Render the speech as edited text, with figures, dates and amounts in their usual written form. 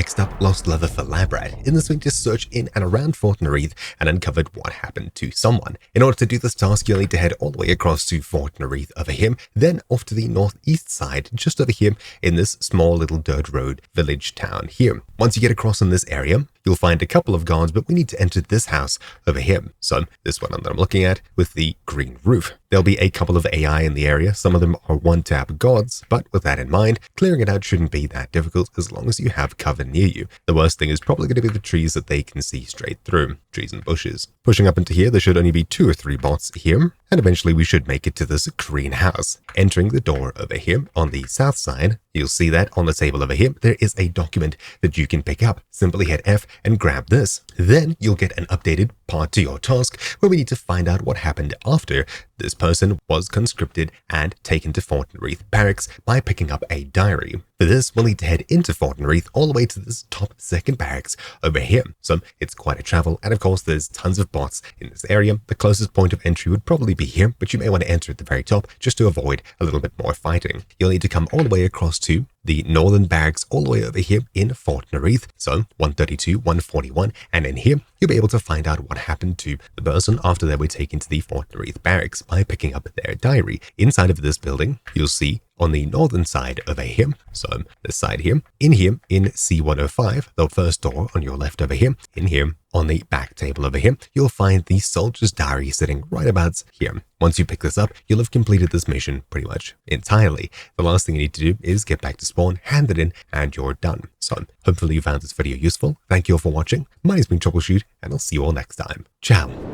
Next up, lost leather for lab rat. In this we just searched in and around Fort Narith and uncovered what happened to someone. In order to do this task, you'll need to head all the way across to Fort Narith over here, then off to the northeast side, just over here in this small little dirt road village town here. Once you get across in this area, you'll find a couple of guards, but we need to enter this house over here. So this one that I'm looking at with the green roof. There'll be a couple of AI in the area. Some of them are one-tap guards, but with that in mind, clearing it out shouldn't be that difficult as long as you have cover near you. The worst thing is probably going to be the trees that they can see straight through, trees and bushes. Pushing up into here, there should only be 2 or 3 bots here, and eventually we should make it to this green house. Entering the door over here on the south side, you'll see that on the table over here, there is a document that you can pick up. Simply hit F and grab this. Then you'll get an updated part to your task where we need to find out what happened after this person was conscripted and taken to Fort Narith barracks by picking up a diary. For this, we'll need to head into Fort Narith all the way to this top second barracks over here. So it's quite a travel, and of course there's tons of bots in this area. The closest point of entry would probably be here, but you may want to enter at the very top just to avoid a little bit more fighting. You'll need to come all the way across to the northern barracks all the way over here in Fort Narith, so 132, 141, and in here you'll be able to find out what happened to the person after they were taken to the Fort Narith barracks by picking up their diary. Inside of this building, you'll see on the northern side over here, so this side here in C105, the first door on your left over here, in here on the back table over here, you'll find the soldier's diary sitting right about here. Once you pick this up, you'll have completed this mission pretty much entirely. The last thing you need to do is get back to spawn, hand it in, and you're done. So hopefully you found this video useful. Thank you all for watching. My name's been Troubleshoot, and I'll see you all next time. Ciao.